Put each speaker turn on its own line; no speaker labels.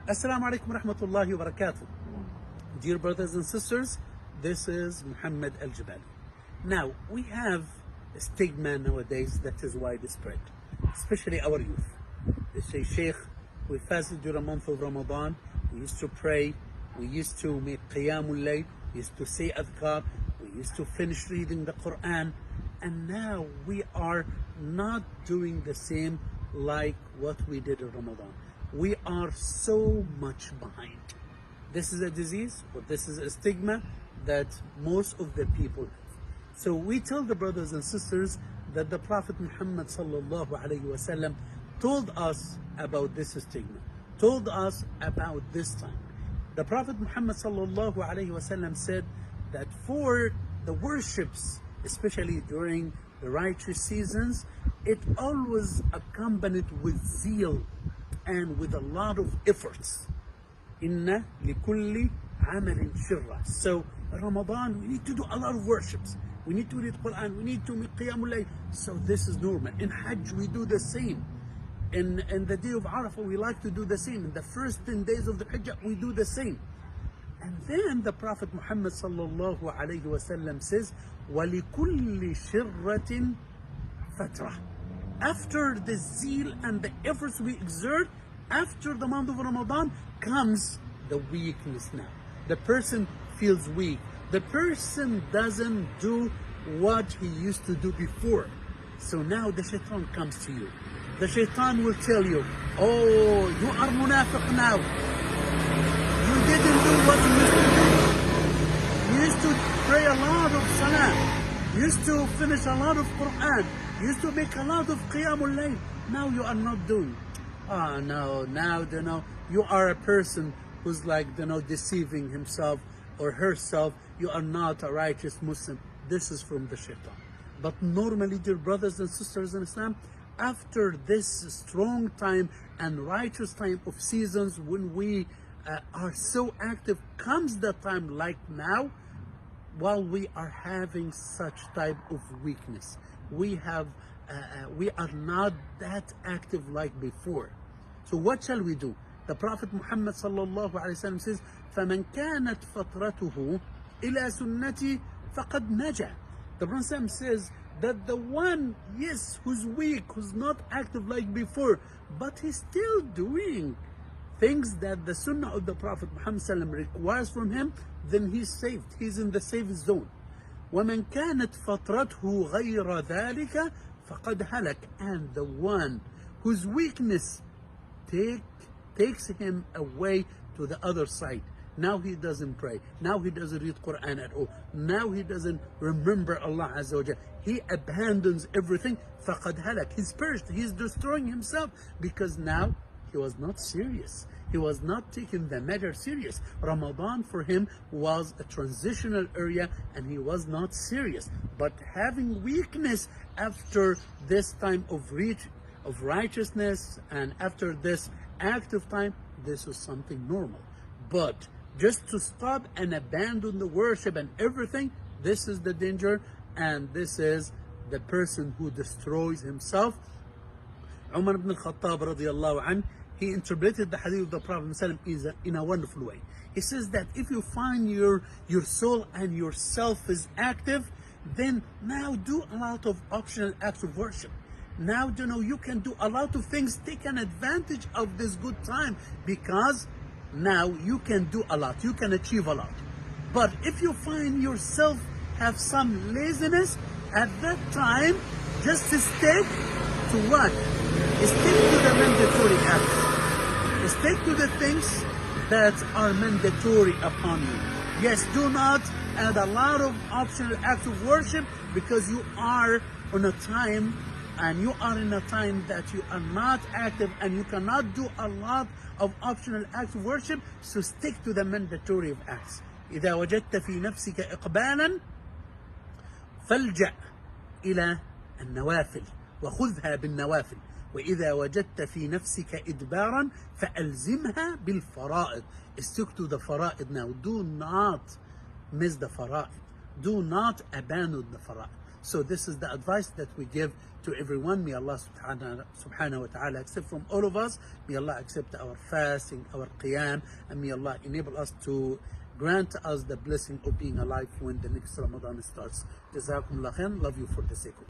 Assalamu alaikum wa rahmatullahi wa barakatuh. Dear brothers and sisters, this is Muhammad Al-Jabali. Now, we have a stigma nowadays that is widespread, especially our youth. They say, Sheikh, we fasted during the month of Ramadan, we used to pray, we used to make Qiyamul Layl, we used to say Adhkar, we used to finish reading the Quran, and now we are not doing the same like what we did in Ramadan. We are so much behind. This is a disease, or this is a stigma that most of the people have. So we tell the brothers and sisters that the Prophet Muhammad sallallahu alaihi wasallam told us about this stigma, told us about this time. The Prophet Muhammad sallallahu alaihi wasallam said that for the worships, especially during the righteous seasons, it always accompanied with zeal and with a lot of efforts. Inna likulli amalin shirra. So Ramadan, we need to do a lot of worships. We need to read Quran. We need to make Qiyamul Layl. So this is normal. In Hajj, we do the same. In the day of Arafah, we like to do the same. In the first 10 days of the Hajj, we do the same. And then the Prophet Muhammad sallallahu alayhi wa sallam says, وَلِكُلِّ شِرَّةٍ فَتْرَةٍ. After the zeal and the efforts we exert, after the month of Ramadan comes the weakness now. The person feels weak. The person doesn't do what he used to do before. So now the shaitan comes to you. The shaitan will tell you, oh, you are munafiq now. You didn't do what you used to do. You used to pray a lot of salah. You used to finish a lot of Quran. You used to make a lot of Qiyamul Layl. Now you are not doing. Oh no, now you are a person who's like deceiving himself or herself. You are not a righteous Muslim. This is from the shaitan. But normally, dear brothers and sisters in Islam, after this strong time and righteous time of seasons when we are so active, comes the time like now, while we are having such type of weakness. We are not that active like before. So what shall we do? The Prophet Muhammad sallallahu alaihi wasallam says, فَمَنْ كَانَتْ فَطْرَتُهُ إِلَى سُنَّتِي فَقَدْ نَجَى. The Prophet says that the one, yes, who's weak, who's not active like before, but he's still doing things that the Sunnah of the Prophet Muhammad sallam requires from him, then he's saved. He's in the safe zone. وَمَنْ كَانَتْ فَطْرَتْهُ غَيْرَ ذَلِكَ فَقَدْ هَلَكَ. And the one whose weakness takes him away to the other side. Now he doesn't pray. Now he doesn't read Quran at all. Now he doesn't remember Allah Azza wa Jalla. He abandons everything. فَقَدْ هَلَكَ. He's perished. He's destroying himself because now he was not serious. He was not taking the matter serious. Ramadan for him was a transitional area and he was not serious. But having weakness after this time of righteousness and after this active time, this is something normal. But just to stop and abandon the worship and everything, this is the danger, and this is the person who destroys himself. Umar ibn al-Khattab radiallahu anhu, he interpreted the hadith of the Prophet in a wonderful way. He says that if you find your soul and yourself is active, then now do a lot of optional acts of worship. Now you can do a lot of things. Take an advantage of this good time because now you can do a lot. You can achieve a lot. But if you find yourself have some laziness at that time, just stick to what? Stick to the mandatory acts. Stick to the things that are mandatory upon you. Yes, do not add a lot of optional acts of worship because you are on a time and you are in a time that you are not active and you cannot do a lot of optional acts of worship. So stick to the mandatory of acts. إذا وجدت في نفسك إقبالا فالجأ إلى النوافل وخذها بالنوافل. وإذا وجدت في نفسك إدبارا فألزمها بالفرائض. Stick to the fara'id now. Do not miss the fara'id. Do not abandon the fara'id. So this is the advice that we give to everyone. May Allah subhanahu wa ta'ala accept from all of us. May Allah accept our fasting, our qiyam, and may Allah enable us to grant us the blessing of being alive when the next Ramadan starts. Jazakumullah khair. Love you for the sake of